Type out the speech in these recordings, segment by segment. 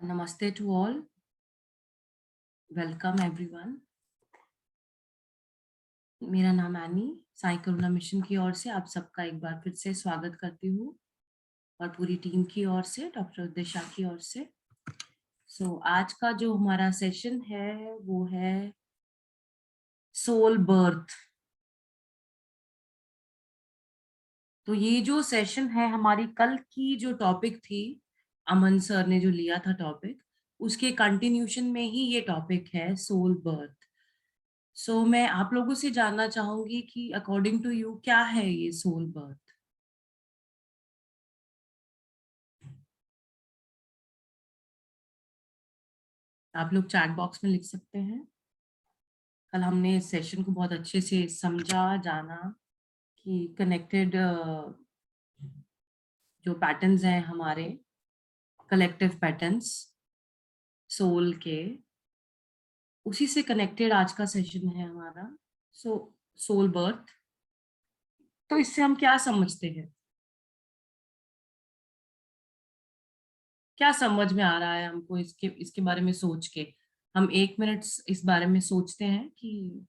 Namaste to all. Welcome everyone. मेरा नाम any Sai करुणा mission की ओर से आप सबका एक बार फिर से स्वागत करती हूँ और पूरी टीम की ओर से, डॉक्टर दिशा की ओर से। आज का जो हमारा सेशन है वो है सोल बर्थ। तो ये जो सेशन है, हमारी कल की जो टॉपिक थी, अमन सर ने जो लिया था टॉपिक, उसके कंटिन्यूशन में ही ये टॉपिक है सोल बर्थ। मैं आप लोगों से जानना चाहूंगी कि अकॉर्डिंग टू यू क्या है ये सोल बर्थ। आप लोग चैट बॉक्स में लिख सकते हैं। कल हमने इस सेशन को बहुत अच्छे से समझा, जाना कि कनेक्टेड जो पैटर्न्स हैं हमारे, कलेक्टिव पैटर्न्स सोल के, उसी से कनेक्टेड आज का सेशन है हमारा सोल बर्थ। तो इससे हम क्या समझते हैं, क्या समझ में आ रहा है हमको इसके इसके बारे में सोच के? हम 1 मिनट इस बारे में सोचते हैं कि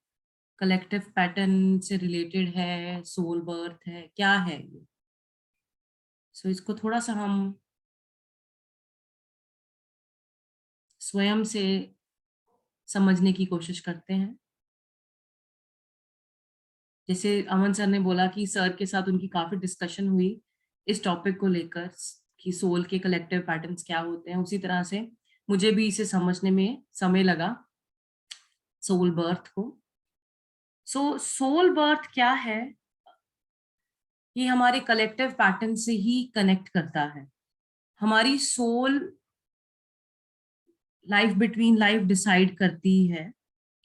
कलेक्टिव पैटर्न से रिलेटेड है, सोल बर्थ है, क्या है ये। इसको थोड़ा सा हम स्वयं से समझने की कोशिश करते हैं। जैसे अमन सर ने बोला कि सर के साथ उनकी काफी डिस्कशन हुई इस टॉपिक को लेकर कि सोल के कलेक्टिव पैटर्न्स क्या होते हैं, उसी तरह से मुझे भी इसे समझने में समय लगा, सोल बर्थ को। सोल बर्थ क्या है? ये हमारे कलेक्टिव पैटर्न से ही कनेक्ट करता है। हमारी soul life between life decide करती है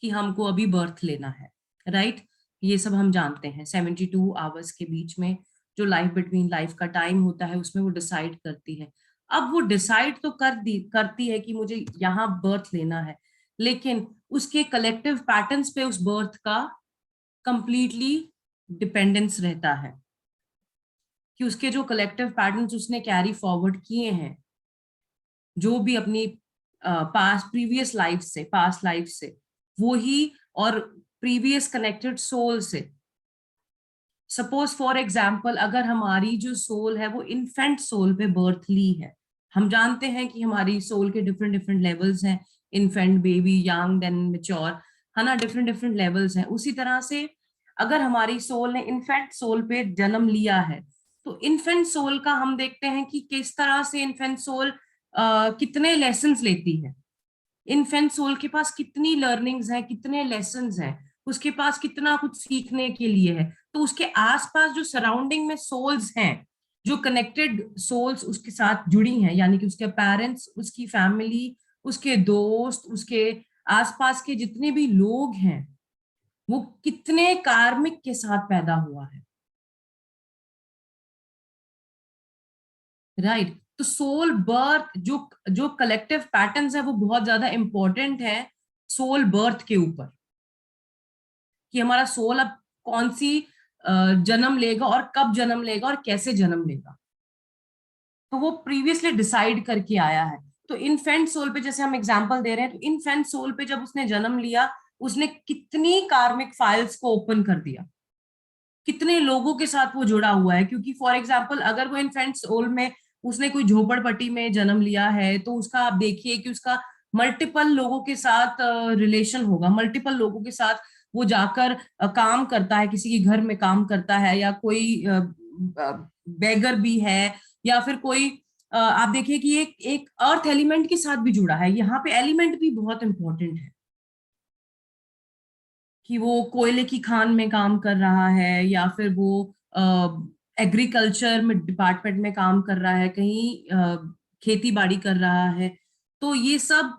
कि हमको अभी बर्थ लेना है, राइट? ये सब हम जानते हैं। 72 आवर्स के बीच में जो लाइफ बिटवीन लाइफ का टाइम होता है, उसमें वो डिसाइड करती है। अब वो डिसाइड तो करती है कि मुझे यहाँ बर्थ लेना है, लेकिन उसके कलेक्टिव पैटर्न्स पे उस बर्थ का कंप्लीटली डिपेंडेंस रहता है कि उसके जो कलेक्टिव पैटर्न्स उसने कैरी फॉरवर्ड किए हैं, जो भी अपनी पास्ट लाइफ से वो ही, और प्रीवियस कनेक्टेड सोल से। सपोज फॉर एग्जाम्पल, अगर हमारी जो सोल है वो इन्फेंट सोल पे बर्थ ली है, हम जानते हैं कि हमारी सोल के डिफरेंट डिफरेंट लेवल्स हैं, infant, baby, young, then mature, है ना, डिफरेंट डिफरेंट लेवल्स हैं। उसी तरह से अगर हमारी सोल ने इन्फेंट सोल पे जन्म लिया है, तो इन्फेंट सोल का हम देखते हैं कि किस तरह से इन्फेंट सोल कितने लेसन्स लेती है। इन्फेंट सोल के पास कितनी लर्निंग्स हैं, कितने लेसन्स हैं, उसके पास कितना कुछ सीखने के लिए है। तो उसके आसपास जो सराउंडिंग में सोल्स हैं, जो कनेक्टेड सोल्स उसके साथ जुड़ी हैं, यानी कि उसके पेरेंट्स, उसकी फैमिली, उसके दोस्त, उसके आसपास के जितने भी लोग हैं, वो कितने कार्मिक के साथ पैदा हुआ है, राइट? तो सोल बर्थ, जो जो कलेक्टिव पैटर्न्स है, वो बहुत ज्यादा इंपॉर्टेंट है सोल बर्थ के ऊपर, कि हमारा सोल अब कौन सी जन्म लेगा और कब जन्म लेगा और कैसे जन्म लेगा। तो वो प्रीवियसली डिसाइड करके आया है। तो इन्फेंट सोल पे जैसे हम एग्जांपल दे रहे हैं, तो इन्फेंट सोल पे जब उसने जन्म लिया, उसने कितनी कार्मिक फाइल्स को ओपन कर दिया, कितने लोगों के साथ वो जुड़ा हुआ है। क्योंकि फॉर एग्जाम्पल, अगर वो इन्फेंट सोल में उसने कोई झोपड़पट्टी में जन्म लिया है, तो उसका आप देखिए कि उसका मल्टीपल लोगों के साथ रिलेशन होगा, मल्टीपल लोगों के साथ वो जाकर काम करता है, किसी के घर में काम करता है, या कोई बेगर भी है, या फिर कोई आप देखिए कि एक एक अर्थ एलिमेंट के साथ भी जुड़ा है। यहाँ पे एलिमेंट भी बहुत इंपॉर्टेंट है, कि वो कोयले की खान में काम कर रहा है, या फिर वो एग्रीकल्चर में डिपार्टमेंट में काम कर रहा है, कहीं खेती बाड़ी कर रहा है। तो ये सब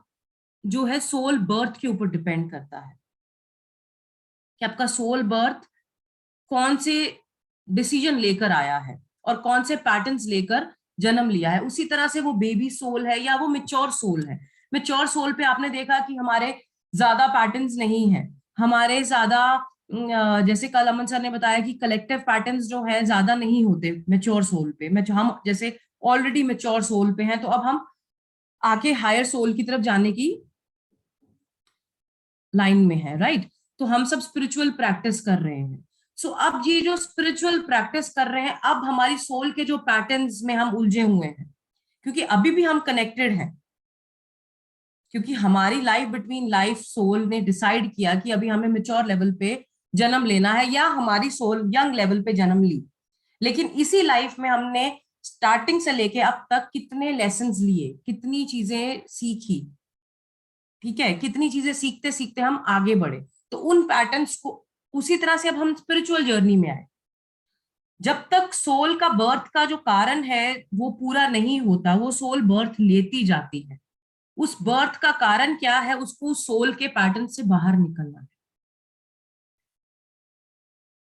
जो है सोल बर्थ के ऊपर डिपेंड करता है कि आपका सोल बर्थ कौन से डिसीजन लेकर आया है और कौन से पैटर्न्स लेकर जन्म लिया है। उसी तरह से वो बेबी सोल है या वो मेच्योर सोल है। मेच्योर सोल पे आपने देखा कि हमारे ज्यादा पैटर्न्स नहीं है, हमारे ज्यादा जैसे कल अमन सर ने बताया कि कलेक्टिव पैटर्न्स जो है ज्यादा नहीं होते मेच्योर सोल पे। हम जैसे ऑलरेडी मेच्योर सोल पे हैं, तो अब हम आके हायर सोल की तरफ जाने की लाइन में है, राइट। तो हम सब स्पिरिचुअल प्रैक्टिस कर रहे हैं। सो अब ये जो स्पिरिचुअल प्रैक्टिस कर रहे हैं, अब हमारी सोल के जो पैटर्न्स में हम उलझे हुए हैं, क्योंकि अभी भी हम कनेक्टेड हैं, क्योंकि हमारी लाइफ बिटवीन लाइफ सोल ने डिसाइड किया कि अभी हमें मेच्योर लेवल पे जन्म लेना है, या हमारी सोल यंग लेवल पे जन्म ली। लेकिन इसी लाइफ में हमने स्टार्टिंग से लेके अब तक कितने लेसन्स लिए, कितनी चीजें सीखी, ठीक है, कितनी चीजें सीखते सीखते हम आगे बढ़े। तो उन पैटर्न्स को उसी तरह से अब हम स्पिरिचुअल जर्नी में आए। जब तक सोल का बर्थ का जो कारण है वो पूरा नहीं होता, वो सोल बर्थ लेती जाती है। उस बर्थ का कारण क्या है, उसको सोल के पैटर्न से बाहर निकलना है।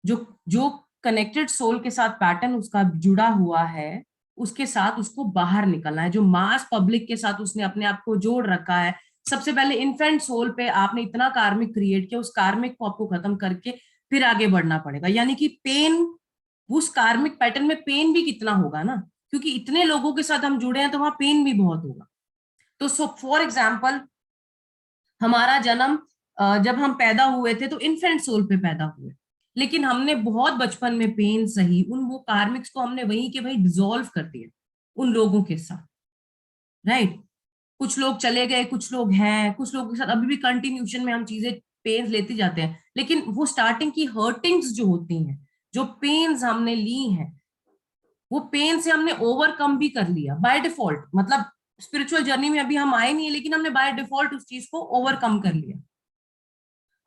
जो जो कनेक्टेड सोल के साथ पैटर्न उसका जुड़ा हुआ है, उसके साथ उसको बाहर निकलना है। जो मास पब्लिक के साथ उसने अपने आप को जोड़ रखा है, सबसे पहले इन्फेंट सोल पे आपने इतना कार्मिक क्रिएट किया, उस कार्मिक को आपको खत्म करके फिर आगे बढ़ना पड़ेगा। यानी कि पेन, उस कार्मिक पैटर्न में पेन भी कितना होगा ना, क्योंकि इतने लोगों के साथ हम जुड़े हैं तो वहां पेन भी बहुत होगा। तो सो फॉर एग्जाम्पल, हमारा जन्म जब हम पैदा हुए थे तो इन्फेंट सोल पे पैदा हुए, लेकिन हमने बहुत बचपन में पेन सही, उन वो कार्मिक्स को हमने वहीं के वहीं डिसॉल्व कर दिया उन लोगों के साथ, राइट। कुछ लोग चले गए, कुछ लोग हैं, कुछ लोगों के साथ अभी भी कंटिन्यूशन में हम चीजें पेन लेते जाते हैं, लेकिन वो स्टार्टिंग की हर्टिंग्स जो होती हैं, जो पेन्स हमने ली हैं, वो पेन से हमने ओवरकम भी कर लिया बाय डिफॉल्ट। मतलब स्पिरिचुअल जर्नी में अभी हम आए नहीं है, लेकिन हमने बाय डिफॉल्ट उस चीज को ओवरकम कर लिया।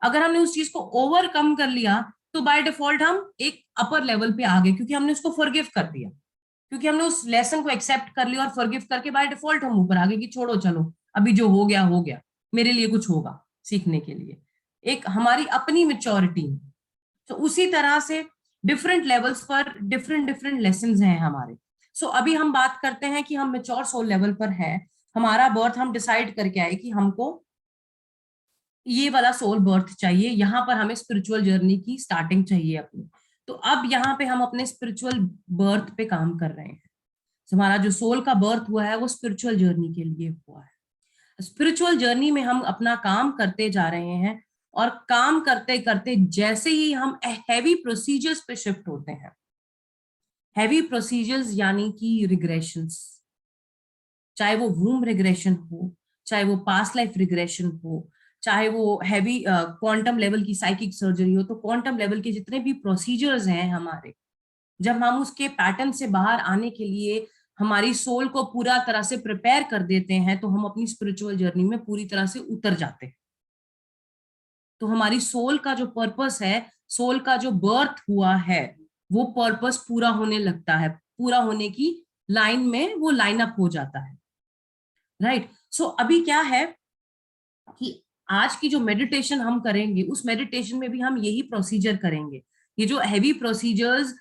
अगर हमने उस चीज को ओवरकम कर लिया तो बाय डिफॉल्ट हम एक अपर लेवल पे आ गए, क्योंकि हमने उसको फॉरगिव कर दिया, क्योंकि हमने उस लेसन को एक्सेप्ट कर लिया और फॉरगिव करके बाय डिफॉल्ट हम ऊपर आ गए कि छोड़ो चलो, अभी जो हो गया, मेरे लिए कुछ होगा सीखने के लिए। एक हमारी अपनी मेच्योरिटी। तो उसी तरह से डिफरेंट लेवल्स पर डिफरेंट डिफरेंट लेसन हैं हमारे। सो अभी हम बात करते हैं कि हम मेच्योर सोल लेवल पर है, हमारा बर्थ हम डिसाइड करके आए कि हमको ये वाला सोल बर्थ चाहिए, यहाँ पर हमें स्पिरिचुअल जर्नी की स्टार्टिंग चाहिए अपनी। तो अब यहाँ पे हम अपने स्पिरिचुअल बर्थ पे काम कर रहे हैं। हमारा जो सोल का बर्थ हुआ है वो स्पिरिचुअल जर्नी के लिए हुआ है। स्पिरिचुअल जर्नी में हम अपना काम करते जा रहे हैं, और काम करते करते जैसे ही हम हैवी प्रोसीजर्स पे शिफ्ट होते हैं, हैवी प्रोसीजर्स यानी कि रिग्रेशंस, चाहे वो वूम रिग्रेशन हो, चाहे वो पास्ट लाइफ रिग्रेशन हो, चाहे वो हैवी क्वांटम लेवल की साइकिक सर्जरी हो, तो क्वांटम लेवल के जितने भी प्रोसीजर्स हैं हमारे, जब हम उसके पैटर्न से बाहर आने के लिए हमारी सोल को पूरा तरह से प्रिपेयर कर देते हैं, तो हम अपनी स्पिरिचुअल जर्नी में पूरी तरह से उतर जाते हैं। तो हमारी सोल का जो पर्पस है, सोल का जो बर्थ हुआ है, वो पर्पस पूरा होने लगता है, पूरा होने की लाइन में वो लाइन अप हो जाता है, राइट। सो अभी क्या है कि आज की जो मेडिटेशन हम करेंगे, उस मेडिटेशन में भी हम यही प्रोसीजर करेंगे। ये जो हैवी प्रोसीजर्स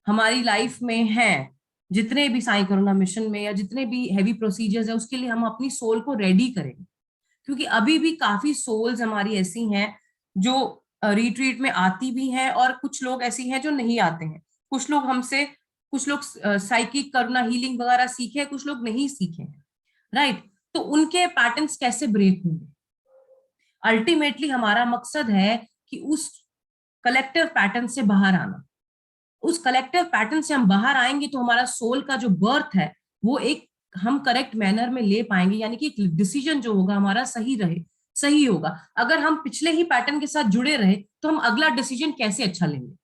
हमारी लाइफ में हैं, जितने भी साई कोरोना मिशन में या जितने भी हैवी प्रोसीजर्स है, उसके लिए हम अपनी सोल को रेडी करेंगे। क्योंकि अभी भी काफी सोल्स हमारी ऐसी हैं जो रिट्रीट में आती भी हैं, और कुछ लोग ऐसी हैं जो नहीं आते हैं। कुछ लोग हमसे, कुछ लोग साइकिक करुणा हीलिंग वगैरह सीखे, कुछ लोग नहीं सीखे हैं, राइट। तो उनके पैटर्न्स कैसे ब्रेक होंगे? अल्टीमेटली हमारा मकसद है कि उस कलेक्टिव पैटर्न से बाहर आना। उस कलेक्टिव पैटर्न से हम बाहर आएंगे तो हमारा सोल का जो बर्थ है वो एक हम करेक्ट मैनर में ले पाएंगे, यानी कि एक डिसीजन जो होगा हमारा सही रहे, सही होगा। अगर हम पिछले ही पैटर्न के साथ जुड़े रहे तो हम अगला डिसीजन कैसे अच्छा लेंगे?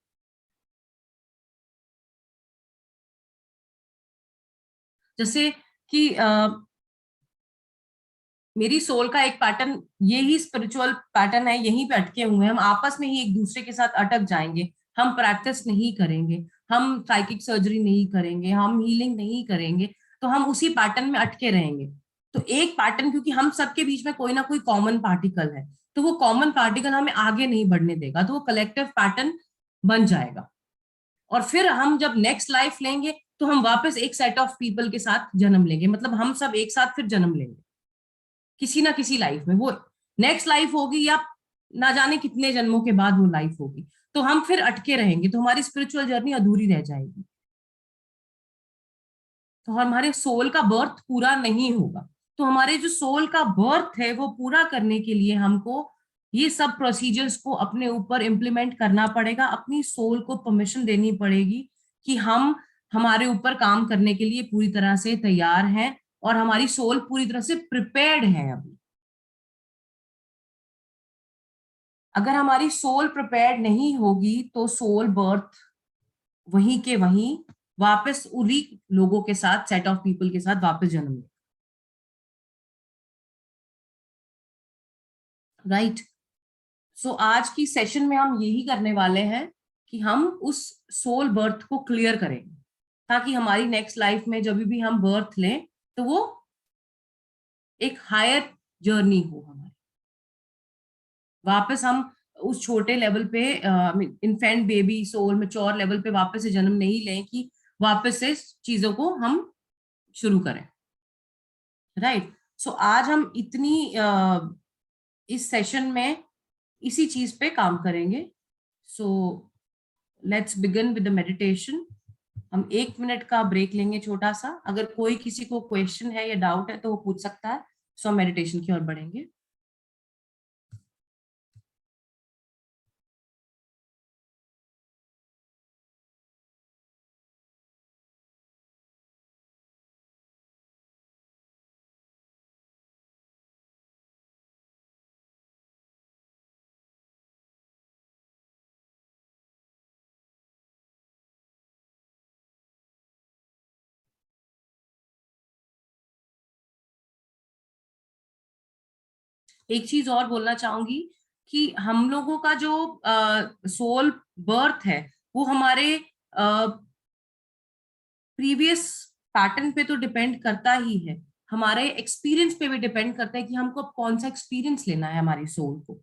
जैसे कि मेरी सोल का एक पैटर्न, यही स्पिरिचुअल पैटर्न है, यहीं पे अटके हुए हैं हम, आपस में ही एक दूसरे के साथ अटक जाएंगे। हम प्रैक्टिस नहीं करेंगे, हम साइकिक सर्जरी नहीं करेंगे, हम हीलिंग नहीं करेंगे, तो हम उसी पैटर्न में अटके रहेंगे। तो एक पैटर्न, क्योंकि हम सबके बीच में कोई ना कोई कॉमन पार्टिकल है, तो वो कॉमन पार्टिकल हमें आगे नहीं बढ़ने देगा, तो वो कलेक्टिव पैटर्न बन जाएगा। और फिर हम जब नेक्स्ट लाइफ लेंगे तो हम वापस एक सेट ऑफ पीपल के साथ जन्म लेंगे, मतलब हम सब एक साथ फिर जन्म लेंगे किसी ना किसी लाइफ में। वो नेक्स्ट लाइफ होगी या ना जाने कितने जन्मों के बाद वो लाइफ होगी, तो हम फिर अटके रहेंगे, तो हमारी स्पिरिचुअल जर्नी अधूरी रह जाएगी, तो हमारे सोल का बर्थ पूरा नहीं होगा। तो हमारे जो सोल का बर्थ है वो पूरा करने के लिए हमको ये सब प्रोसीजर्स को अपने ऊपर इम्प्लीमेंट करना पड़ेगा, अपनी सोल को परमिशन देनी पड़ेगी कि हम हमारे ऊपर काम करने के लिए पूरी तरह से तैयार हैं और हमारी सोल पूरी तरह से प्रिपेयर्ड है अभी। अगर हमारी सोल प्रिपेयर्ड नहीं होगी तो सोल बर्थ वहीं के वहीं वापस उन्हीं लोगों के साथ, सेट ऑफ पीपल के साथ वापस जन्म ले, राइट। सो आज की सेशन में हम यही करने वाले हैं कि हम उस सोल बर्थ को क्लियर करेंगे ताकि हमारी नेक्स्ट लाइफ में जब भी हम बर्थ लें तो वो एक हायर जर्नी हो हमारी, वापस हम उस छोटे लेवल पे infant baby soul mature level पे वापस से जन्म नहीं लें कि वापस से चीजों को हम शुरू करें, राइट। सो आज हम इस सेशन में इसी चीज पे काम करेंगे। So let's begin with the meditation. हम 1 मिनट का ब्रेक लेंगे छोटा सा, अगर कोई किसी को क्वेश्चन है या डाउट है तो वो पूछ सकता है। सो हम मेडिटेशन की ओर बढ़ेंगे। एक चीज और बोलना चाहूंगी कि हम लोगों का जो सोल बर्थ है वो हमारे प्रीवियस पैटर्न पे तो डिपेंड करता ही है, हमारे एक्सपीरियंस पे भी डिपेंड करता है कि हमको अब कौन सा एक्सपीरियंस लेना है, हमारी सोल को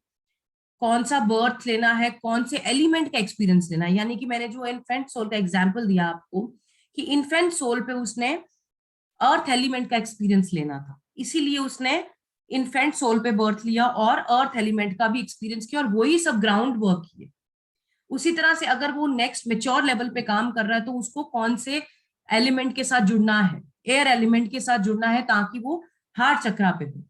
कौन सा बर्थ लेना है, कौन से एलिमेंट का एक्सपीरियंस लेना है। यानी कि मैंने जो इन्फेंट सोल का एग्जाम्पल दिया आपको कि इन्फेंट सोल पे उसने अर्थ एलिमेंट का एक्सपीरियंस लेना था, इसीलिए उसने इन्फेंट सोल पे बर्थ लिया और अर्थ एलिमेंट का भी एक्सपीरियंस किया और वही सब ग्राउंड वर्क किए। उसी तरह से अगर वो नेक्स्ट मेच्योर लेवल पे काम कर रहा है तो उसको कौन से एलिमेंट के साथ जुड़ना है, एयर एलिमेंट के साथ जुड़ना है ताकि वो हार्ट चक्रा पे हो।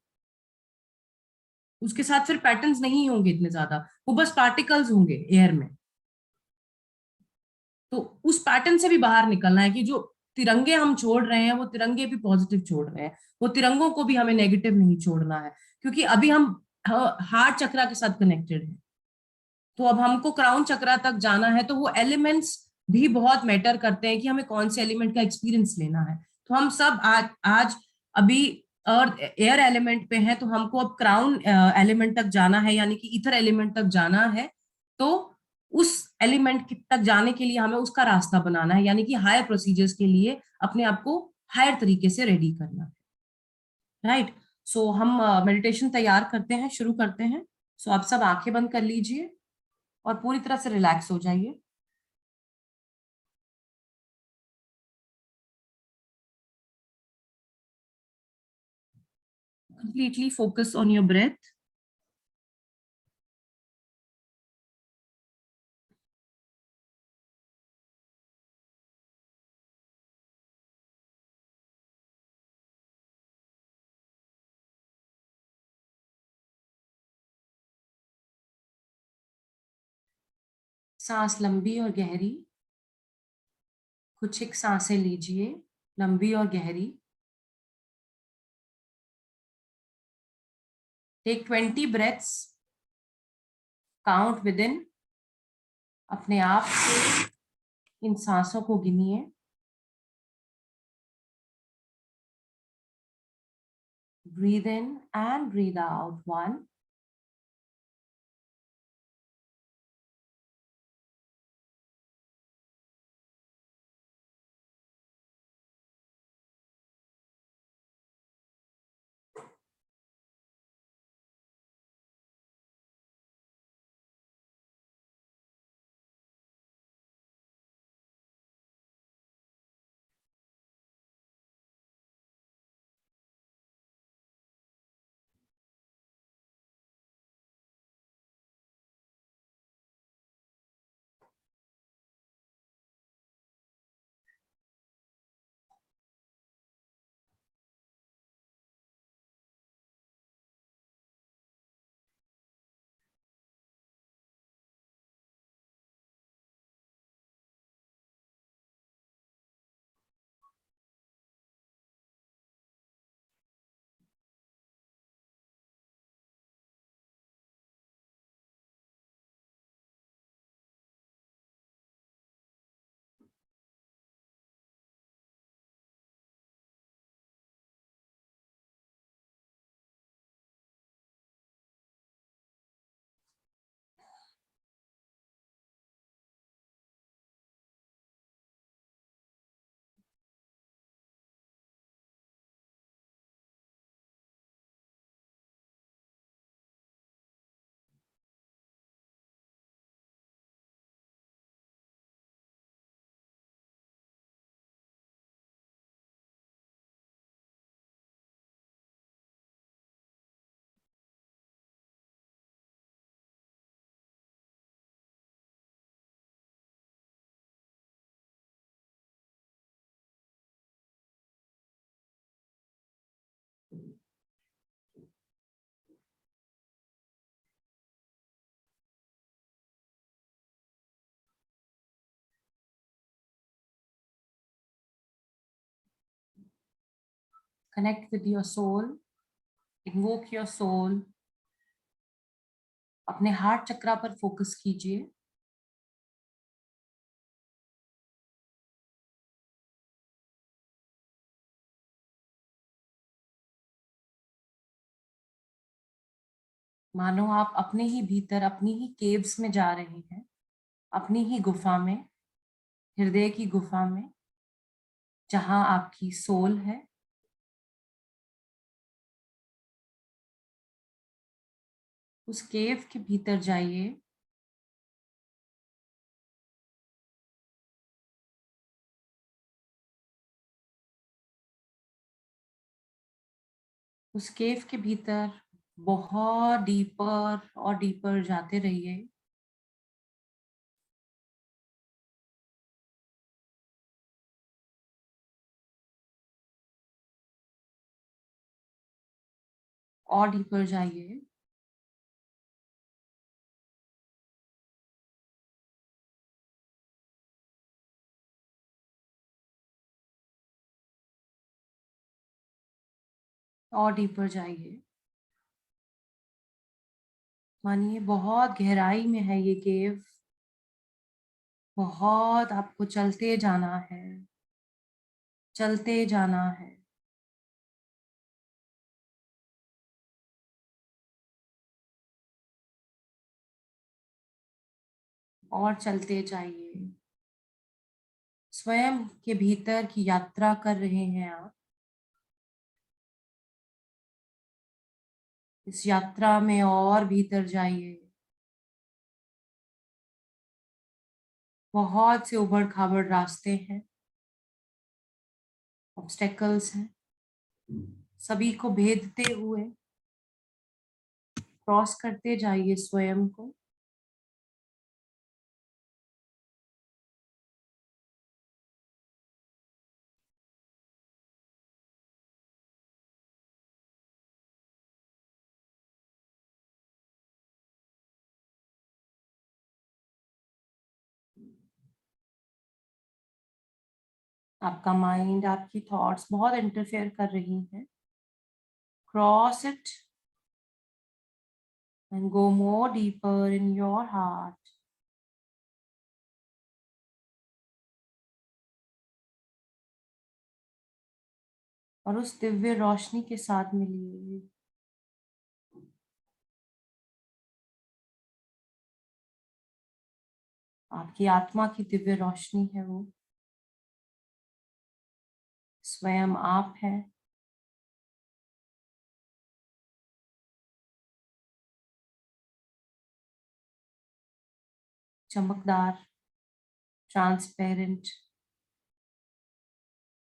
उसके साथ फिर पैटर्न्स नहीं होंगे इतने ज्यादा, वो बस पार्टिकल्स होंगे एयर में। तो उस पैटर्न से भी बाहर निकलना है कि जो तिरंगे हम छोड़ रहे हैं वो तिरंगे भी पॉजिटिव छोड़ रहे हैं, वो तिरंगों को भी हमें नेगेटिव नहीं छोड़ना है, क्योंकि अभी हम हार्ट चक्रा के साथ कनेक्टेड हैं। तो अब हमको क्राउन चक्रा तक जाना है तो वो एलिमेंट्स भी बहुत मैटर करते हैं कि हमें कौन से एलिमेंट का एक्सपीरियंस लेना है। तो हम सब आज अभी अर्थ एयर एलिमेंट पे हैं तो हमको अब क्राउन एलिमेंट तक जाना है, यानी कि ईथर एलिमेंट तक जाना है। तो उस एलिमेंट तक जाने के लिए हमें उसका रास्ता बनाना है, यानी कि हायर प्रोसीजर्स के लिए अपने आप को हायर तरीके से रेडी करना है, राइट। सो हम मेडिटेशन तैयार करते हैं, शुरू करते हैं। सो आप सब आंखें बंद कर लीजिए और पूरी तरह से रिलैक्स हो जाइए। Completely focus on your breath. सांस लंबी और गहरी, कुछ एक सांसें लीजिए लंबी और गहरी। Take 20 breaths, count with in, अपने आप से इन सांसों को गिनिए। Breathe in and breathe out, 1, Connect with your soul, invoke your soul. अपने हार्ट चक्रा पर फोकस कीजिए। मानो आप अपने ही भीतर, अपनी ही केव्स में जा रहे हैं, अपनी ही गुफा में, हृदय की गुफा में, जहां आपकी सोल है। उस केव के भीतर जाइए। उस केव के भीतर बहुत डीपर और डीपर जाते रहिए। और डीपर जाइए। और डीपर जाइए। मानिए बहुत गहराई में है ये केव। बहुत आपको चलते जाना है, चलते जाना है। और चलते जाइए। स्वयं के भीतर की यात्रा कर रहे हैं आप। इस यात्रा में और भीतर जाइए। बहुत से उबड़ खाबड़ रास्ते हैं, ऑब्स्टेकल्स हैं। सभी को भेदते हुए क्रॉस करते जाइए स्वयं को। आपका माइंड, आपकी थॉट्स बहुत इंटरफेयर कर रही हैं। Cross it and go more deeper in your heart. और उस दिव्य रोशनी के साथ मिलिए। आपकी आत्मा की दिव्य रोशनी है वो। स्वयं आप हैं। चमकदार, ट्रांसपेरेंट,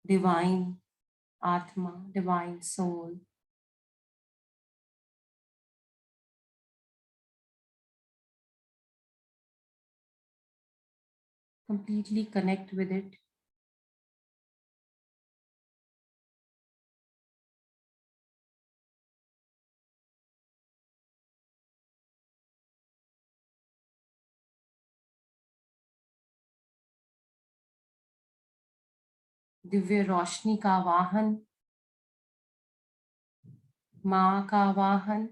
डिवाइन आत्मा, divine soul. Completely connect with it. Divya रोशनी का वाहन, माँ का वाहन,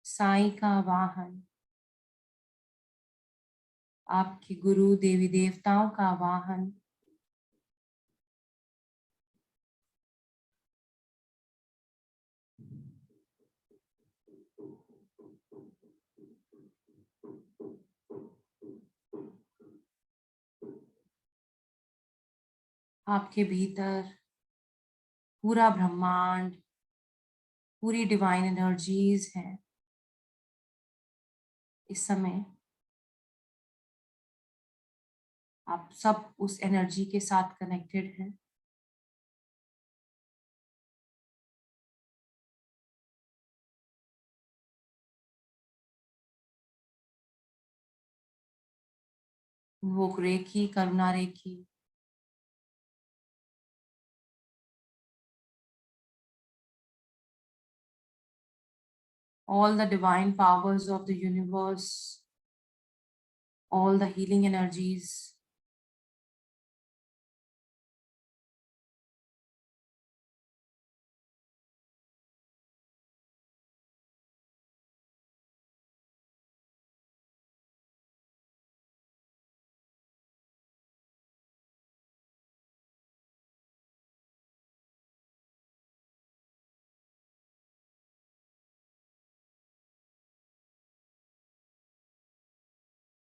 साईं का वाहन, आपके गुरु देवी देवताओं का वाहन। आपके भीतर पूरा ब्रह्मांड, पूरी डिवाइन एनर्जीज हैं इस समय। आप सब उस एनर्जी के साथ कनेक्टेड हैं। वो रेखी, करुणा रेखी, all the divine powers of the universe, all the healing energies,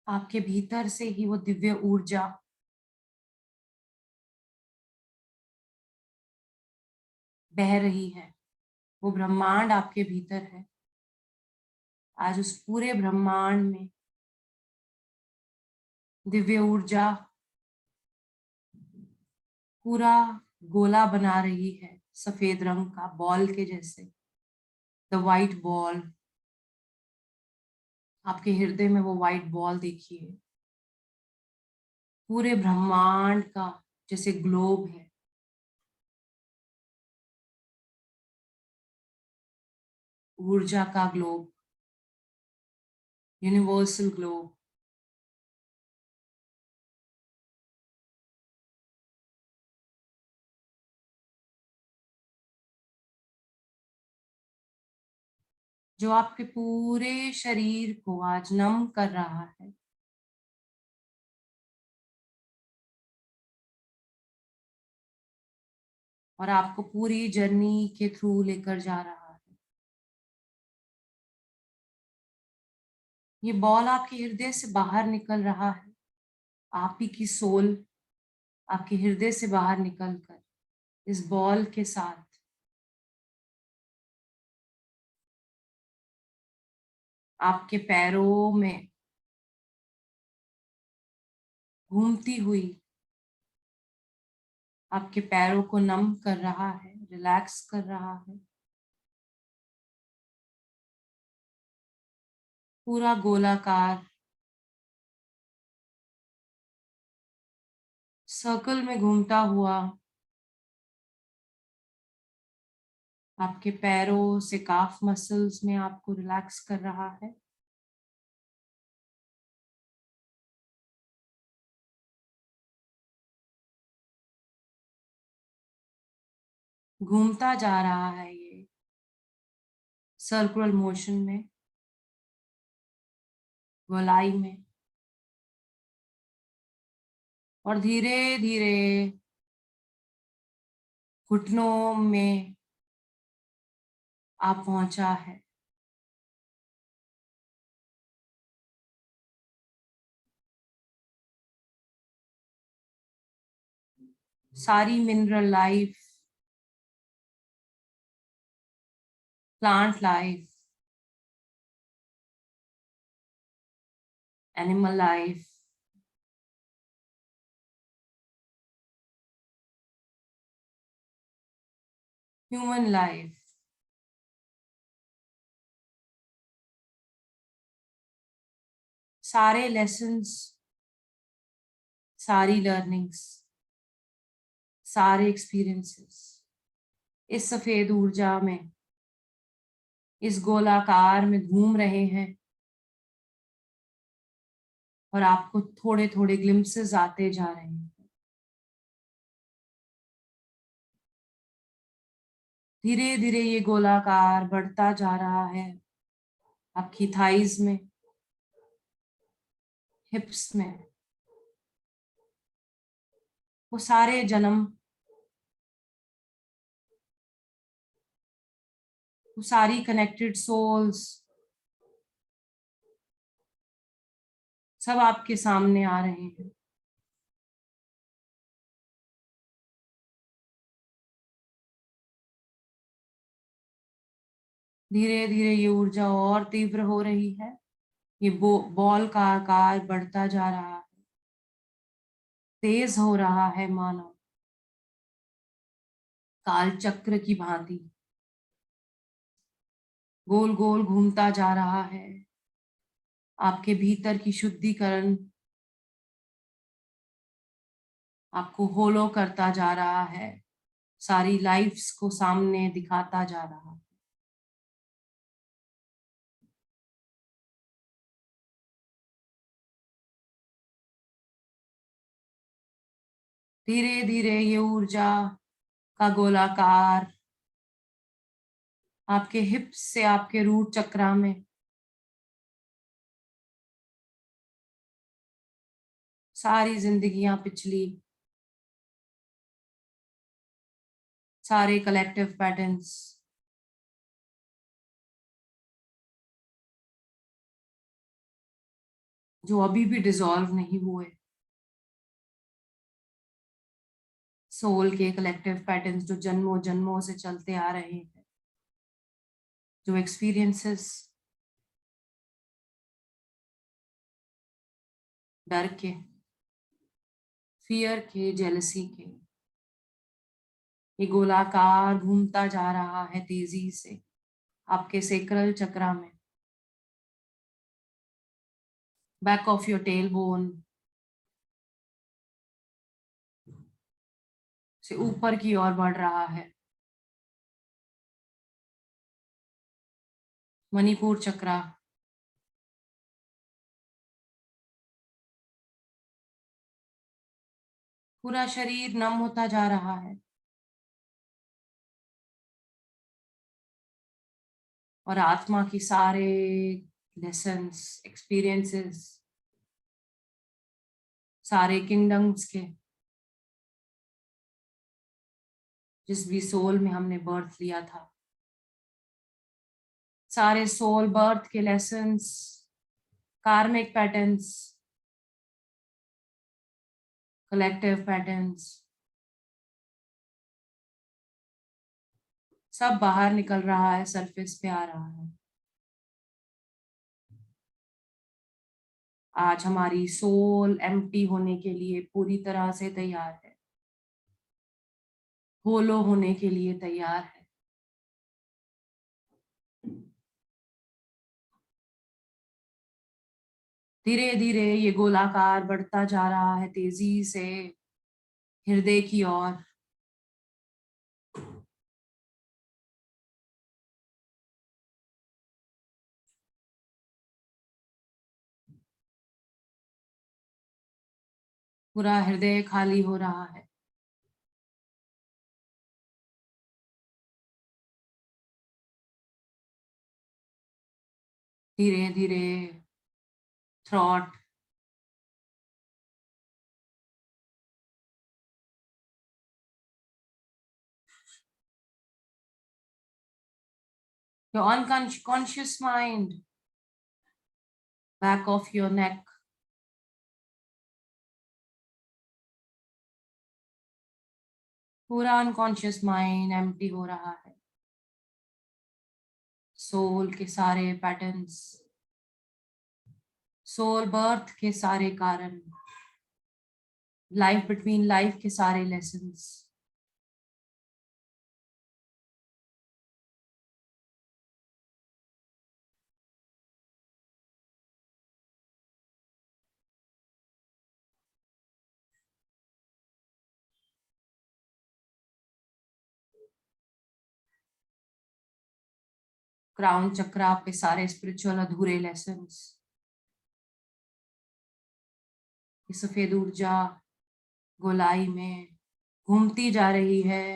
आपके भीतर से ही वो दिव्य ऊर्जा बह रही है। वो ब्रह्मांड आपके भीतर है। आज उस पूरे ब्रह्मांड में दिव्य ऊर्जा पूरा गोला बना रही है, सफेद रंग का बॉल के जैसे, द वाइट बॉल। आपके हृदय में वो वाइट बॉल देखिए, पूरे ब्रह्मांड का जैसे ग्लोब है। ऊर्जा का ग्लोब, यूनिवर्सल ग्लोब। जो आपके पूरे शरीर को आज नम कर रहा है। और आपको पूरी जर्नी के थ्रू लेकर जा रहा है। ये बॉल आपके हृदय से बाहर निकल रहा है। आप ही की सोल आपके हृदय से बाहर निकलकर इस बॉल के साथ आपके पैरों में घूमती हुई आपके पैरों को नम कर रहा है, रिलैक्स कर रहा है। पूरा गोलाकार सर्कल में घूमता हुआ आपके पैरों से काफ मसल्स में आपको रिलैक्स कर रहा है। घूमता जा रहा है ये सर्कुलर मोशन में, गोलाई में। और धीरे धीरे घुटनों में आप पहुंचा है। सारी mineral life, plant life, animal life, human life, सारे लेसन्स, सारी लर्निंग्स, सारे एक्सपीरियंसेस इस सफेद ऊर्जा में, इस गोलाकार में घूम रहे हैं। और आपको थोड़े थोड़े ग्लिम्पसेस आते जा रहे हैं। धीरे धीरे ये गोलाकार बढ़ता जा रहा है आपकी थाइज में, हिप्स में। वो सारे जन्म, वो सारी कनेक्टेड सोल्स सब आपके सामने आ रहे हैं। धीरे धीरे ये ऊर्जा और तीव्र हो रही है। ये बॉल का आकार बढ़ता जा रहा है, तेज हो रहा है, मानो काल चक्र की भांति गोल गोल घूमता जा रहा है। आपके भीतर की शुद्धिकरण आपको होलो करता जा रहा है, सारी लाइफ्स को सामने दिखाता जा रहा है। धीरे धीरे ये ऊर्जा का गोलाकार आपके हिप्स से आपके रूट चक्रा में, सारी जिंदगियां पिछली, सारे कलेक्टिव पैटर्न्स, जो अभी भी डिसॉल्व नहीं हुए, सोल के कलेक्टिव पैटर्न्स जो जन्मों जन्मों से चलते आ रहे हैं, जो एक्सपीरियंसेस डर के, फियर के, जेलसी के, ये गोलाकार घूमता जा रहा है तेजी से आपके सेक्रल चक्रा में, back of your tail bone से ऊपर की ओर बढ़ रहा है। मणिपुर चक्रा, पूरा शरीर नम होता जा रहा है और आत्मा की सारे लेसन्स, एक्सपीरियंसेस, सारे किंगडम्स के, जिस भी सोल में हमने बर्थ लिया था, सारे सोल बर्थ के लेसन्स, कार्मिक पैटर्न्स, कलेक्टिव पैटर्न्स, सब बाहर निकल रहा है, सरफेस पे आ रहा है। आज हमारी सोल एम्प्टी होने के लिए पूरी तरह से तैयार है, होलो होने के लिए तैयार है। धीरे धीरे ये गोलाकार बढ़ता जा रहा है तेजी से हृदय की ओर। पूरा हृदय खाली हो रहा है। धीरे धीरे throat, your unconscious mind, back of your neck, पूरा अनकॉन्शियस माइंड एम्प्टी हो रहा है। सोल के सारे पैटर्न्स, सोल बर्थ के सारे कारण, लाइफ बिटवीन लाइफ के सारे लेसन्स, क्राउन चक्रा पे सारे स्पिरिचुअल अधूरे लेसन्स, सफेद ऊर्जा गोलाई में घूमती जा रही है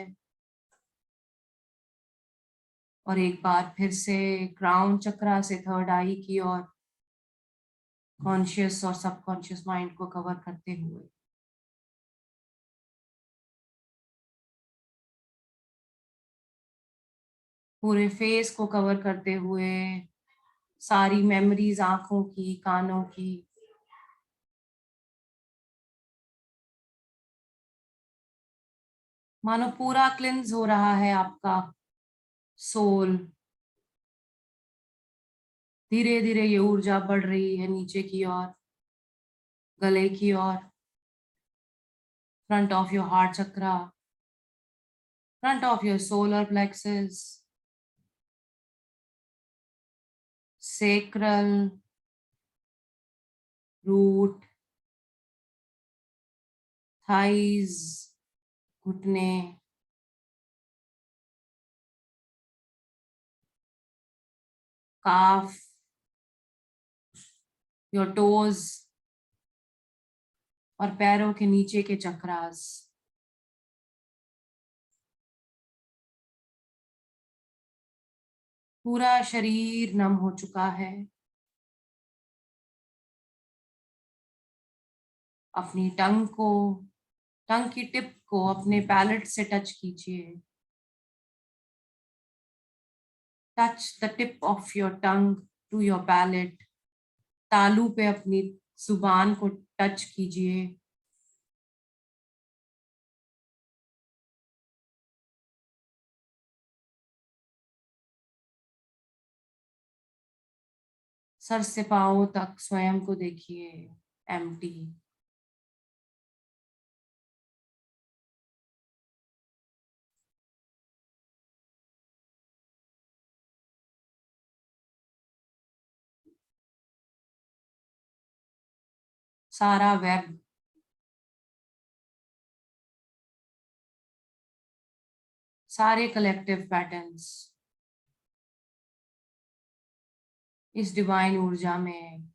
और एक बार फिर से क्राउन चक्रा से थर्ड आई की ओर कॉन्शियस और सबकॉन्शियस माइंड को कवर करते हुए पूरे फेस को कवर करते हुए सारी मेमोरीज, आंखों की, कानों की, मानो पूरा क्लिंज हो रहा है आपका सोल। धीरे धीरे ये ऊर्जा बढ़ रही है नीचे की ओर, गले की ओर, front of your heart chakra, front of your solar plexus, sacral, root, thighs, घुटने, काफ, योर टोज और पैरों के नीचे के चक्रास। पूरा शरीर नम हो चुका है। अपनी टंग की टिप को अपने पैलेट से टच कीजिए। Touch the tip of your tongue to your palate. तालू पे अपनी जुबान को टच कीजिए, सर से पांव तक स्वयं को देखिए एम्प्टी। सारा वेब, सारे कलेक्टिव पैटर्न्स इस डिवाइन ऊर्जा में,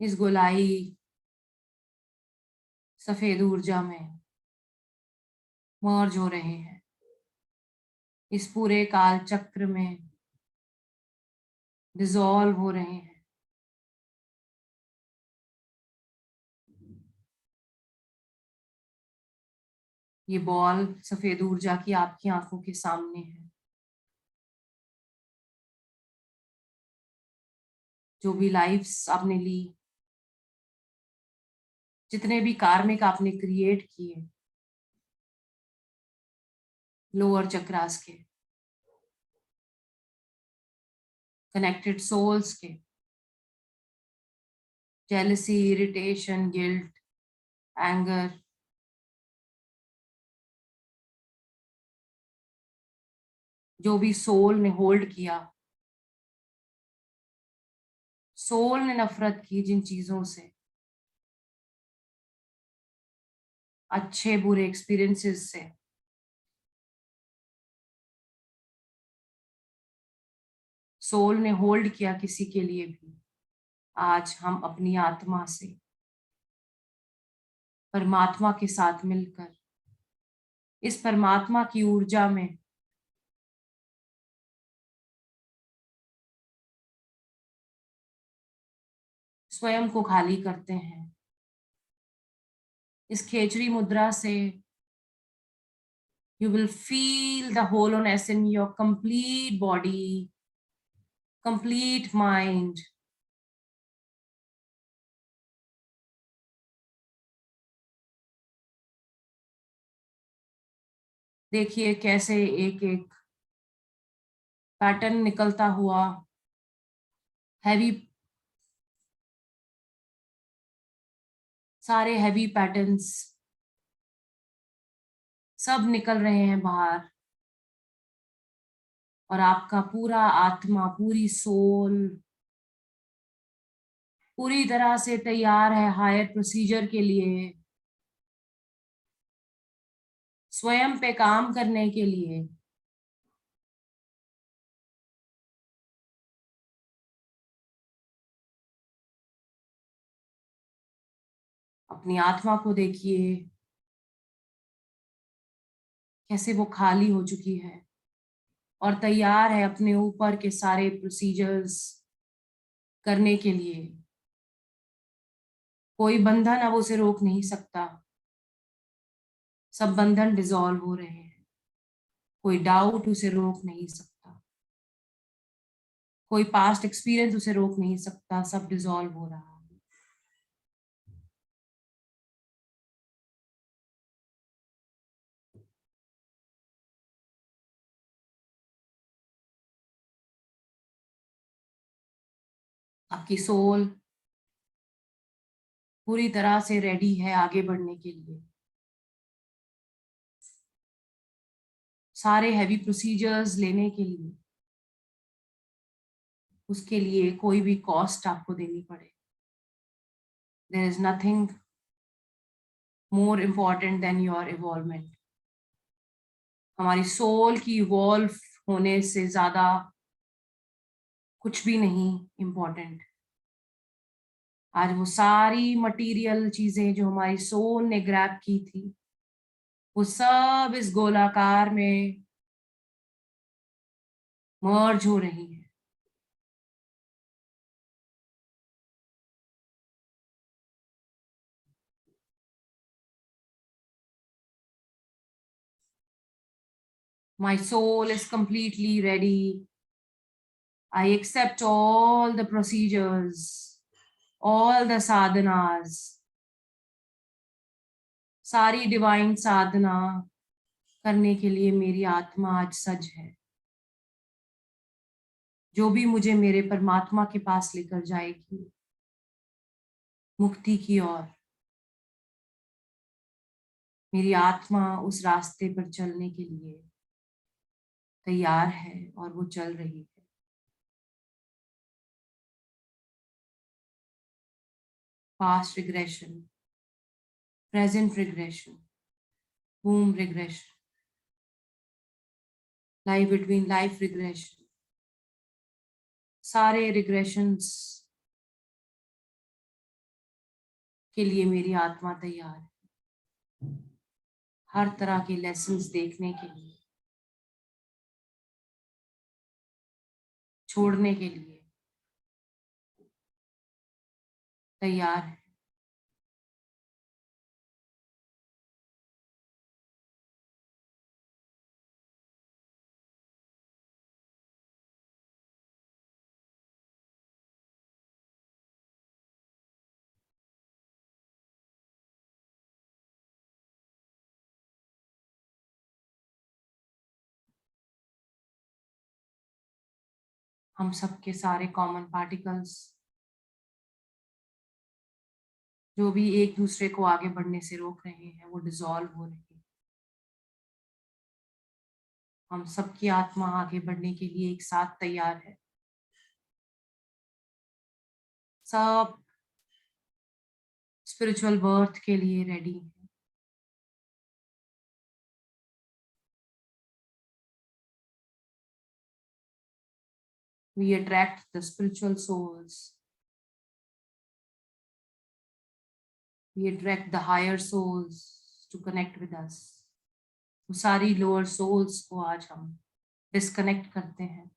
इस गोलाई सफेद ऊर्जा में मर्ज हो रहे हैं, इस पूरे काल चक्र में डिसॉल्व हो रहे हैं। ये बॉल सफेद ऊर्जा की आपकी आंखों के सामने है। जो भी लाइफ्स आपने ली, जितने भी कार्मिक आपने क्रिएट किए लोअर चक्रास के, कनेक्टेड सोल्स के, जेलसी, इरिटेशन, गिल्ट, एंगर, जो भी सोल ने होल्ड किया, सोल ने नफरत की जिन चीजों से, अच्छे बुरे एक्सपीरियंसेस से, सोल ने होल्ड किया किसी के लिए भी, आज हम अपनी आत्मा से परमात्मा के साथ मिलकर इस परमात्मा की ऊर्जा में स्वयं को खाली करते हैं। इस खेचरी मुद्रा से you will feel the hollowness in your complete body, complete mind. देखिए कैसे एक एक पैटर्न निकलता हुआ, हैवी, सारे हैवी पैटर्न्स सब निकल रहे हैं बाहर, और आपका पूरा आत्मा, पूरी सोल पूरी तरह से तैयार है हायर प्रोसीजर के लिए, स्वयं पे काम करने के लिए। अपनी आत्मा को देखिए कैसे वो खाली हो चुकी है और तैयार है अपने ऊपर के सारे प्रोसीजर्स करने के लिए। कोई बंधन अब उसे रोक नहीं सकता, सब बंधन डिसॉल्व हो रहे हैं। कोई डाउट उसे रोक नहीं सकता, कोई पास्ट एक्सपीरियंस उसे रोक नहीं सकता, सब डिसॉल्व हो रहा है। आपकी सोल पूरी तरह से रेडी है आगे बढ़ने के लिए। सारे हैवी प्रोसीजर्स लेने के लिए, उसके लिए कोई भी कॉस्ट आपको देनी पड़े। There is nothing more important than your involvement. हमारी सोल की इवॉल्व होने से ज्यादा कुछ भी नहीं इम्पोर्टेंट। आज वो सारी मटेरियल चीजें जो हमारी सोल ने ग्रैब की थी, वो सब इस गोलाकार में मर्ज हो रही है। My soul is completely ready. I accept all the procedures. all the sadhanas, सारी डिवाइन साधना करने के लिए मेरी आत्मा आज सज है, जो भी मुझे मेरे परमात्मा के पास लेकर जाएगी, मुक्ति की ओर। मेरी आत्मा उस रास्ते पर चलने के लिए तैयार है और वो चल रही है। Past regression, present regression, womb regression, life between life regression, सारे रिग्रेशंस के लिए मेरी आत्मा तैयार है, हर तरह के लेसन्स देखने के लिए, छोड़ने के लिए तैयार है। हम सबके सारे कॉमन पार्टिकल्स जो भी एक दूसरे को आगे बढ़ने से रोक रहे हैं, वो डिसॉल्व हो रहे हैं। हम सबकी आत्मा आगे बढ़ने के लिए एक साथ तैयार है। सब स्पिरिचुअल बर्थ के लिए रेडी है। We attract the spiritual souls. We attract the higher souls to connect with us. तो सारी लोअर सोल्स को आज हम डिस्कनेक्ट करते हैं।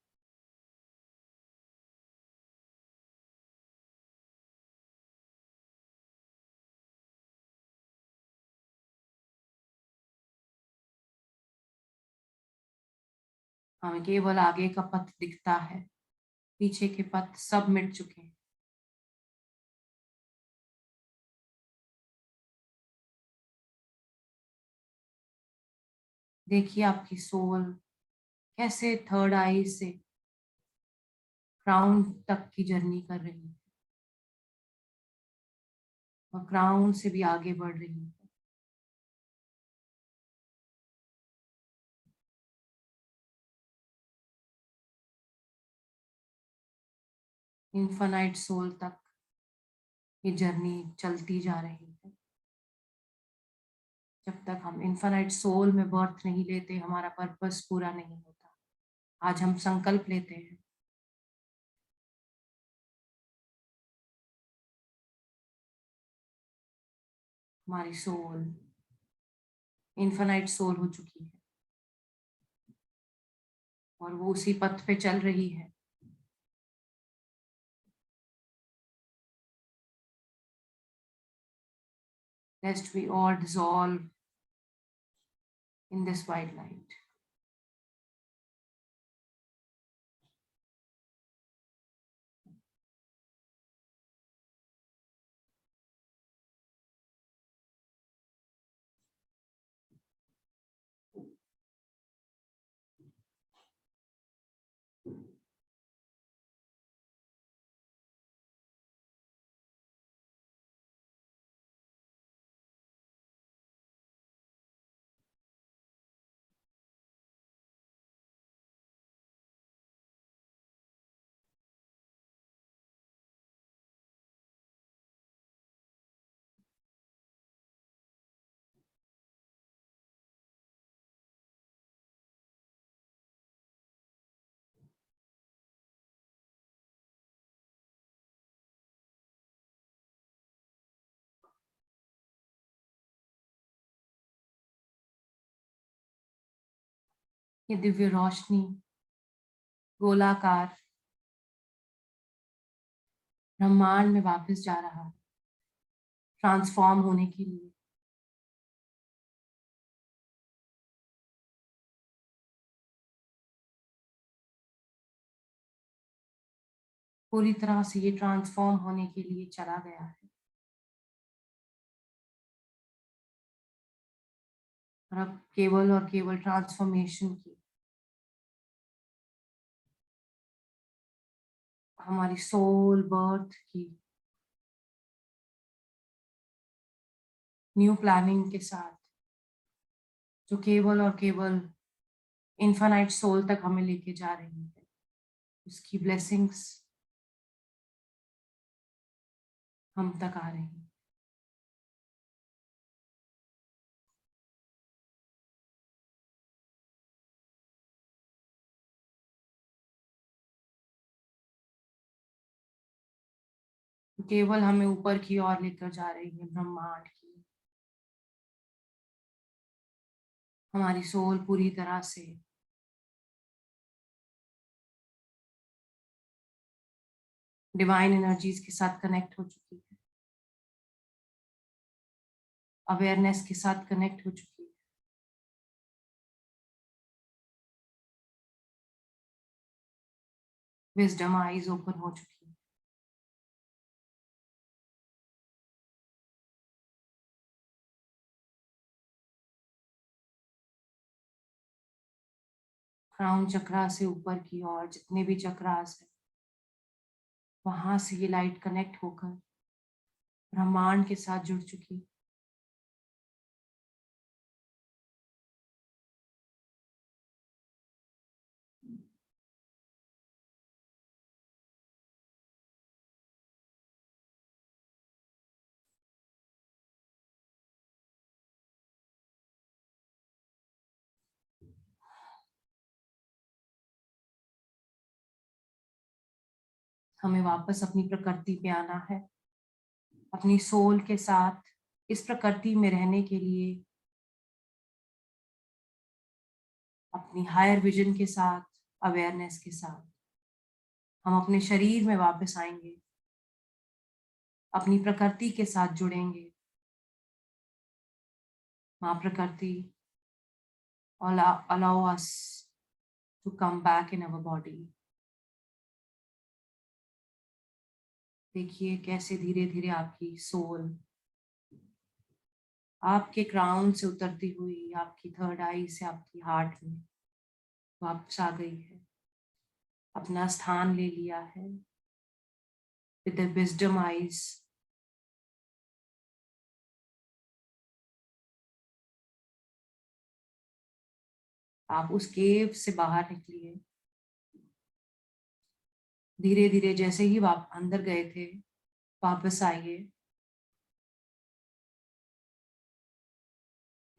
हमें केवल आगे का पथ दिखता है, पीछे के पथ सब मिट चुके हैं। देखिए आपकी सोल कैसे थर्ड आई से क्राउन तक की जर्नी कर रही है और क्राउन से भी आगे बढ़ रही है। इन्फानाइट सोल तक ये जर्नी चलती जा रही है। जब तक हम इन्फानाइट सोल में बर्थ नहीं लेते, हमारा पर्पस पूरा नहीं होता। आज हम संकल्प लेते हैं, हमारी सोल इन्फानाइट सोल हो चुकी है और वो उसी पथ पे चल रही है। Lest we all dissolve in this white light. ये दिव्य रोशनी गोलाकार ब्रह्मांड में वापस जा रहा है, ट्रांसफॉर्म होने के लिए। पूरी तरह से ये ट्रांसफॉर्म होने के लिए चला गया है। और अब केवल और केवल ट्रांसफॉर्मेशन की, हमारी सोल बर्थ की न्यू प्लानिंग के साथ, जो केवल और केवल इनफाइनाइट सोल तक हमें लेके जा रही है, उसकी ब्लेसिंग्स हम तक आ रही है। केवल हमें ऊपर की ओर लेकर जा रही है ब्रह्मांड की। हमारी सोल पूरी तरह से डिवाइन एनर्जीज के साथ कनेक्ट हो चुकी है, अवेयरनेस के साथ कनेक्ट हो चुकी है। विजडम आईज ओपन हो चुकी है। क्राउन चक्रा से ऊपर की ओर जितने भी चक्रास है, वहां से ये लाइट कनेक्ट होकर ब्रह्मांड के साथ जुड़ चुकी है। हमें वापस अपनी प्रकृति पे आना है, अपनी सोल के साथ इस प्रकृति में रहने के लिए, अपनी हायर विजन के साथ, अवेयरनेस के साथ हम अपने शरीर में वापस आएंगे, अपनी प्रकृति के साथ जुड़ेंगे। माँ प्रकृति allow us to come back in our body। देखिए कैसे धीरे धीरे आपकी सोल आपके क्राउन से उतरती हुई आपकी थर्ड आई से आपकी हार्ट में वापस आ गई है, अपना स्थान ले लिया है। विद द विजडम आईज आप उस केव से बाहर निकलिए। धीरे धीरे जैसे ही आप अंदर गए थे वापस आइए।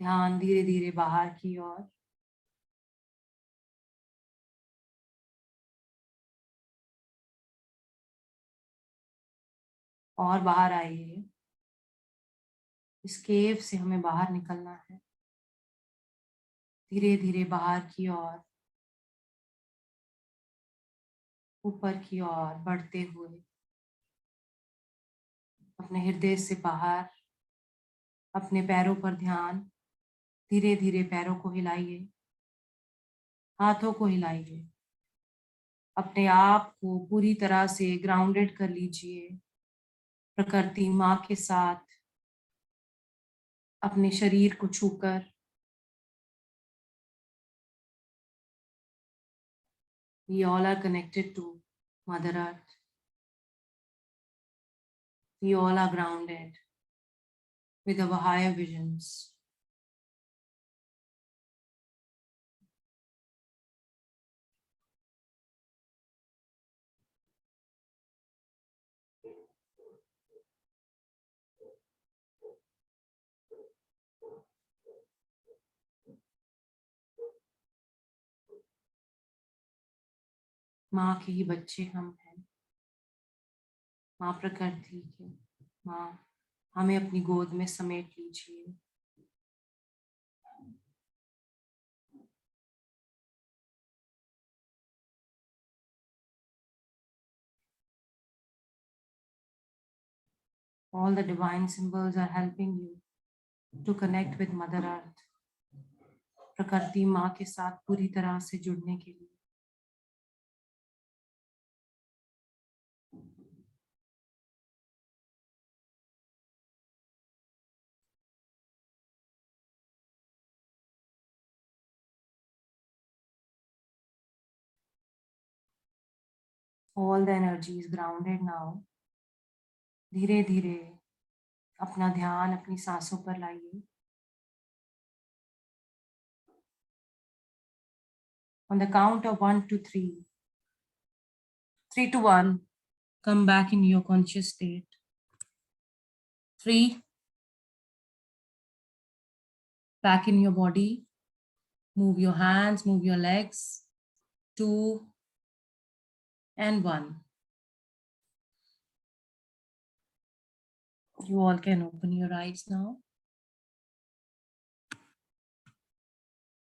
ध्यान धीरे धीरे बाहर की ओर। और बाहर आइए। इस केव से हमें बाहर निकलना है, धीरे धीरे बाहर की ओर, ऊपर की ओर बढ़ते हुए अपने हृदय से बाहर। अपने पैरों पर ध्यान। धीरे धीरे पैरों को हिलाइए, हाथों को हिलाइए। अपने आप को पूरी तरह से ग्राउंडेड कर लीजिए प्रकृति माँ के साथ, अपने शरीर को छूकर। We all are connected to Mother Earth. We all are grounded with our higher visions. माँ के ही बच्चे हम हैं, माँ प्रकृति के। माँ हमें अपनी गोद में समेट लीजिए। All the divine symbols are helping you to connect with Mother Earth. प्रकृति माँ के साथ पूरी तरह से जुड़ने के लिए। All the energy is grounded now. धीरे धीरे अपना ध्यान अपनी सांसों पर लाइए. On the count of 1 to 3, 3 to 1, come back in your conscious state. 3, back in your body. Move your hands, move your legs. 2 and 1. You all can open your eyes now.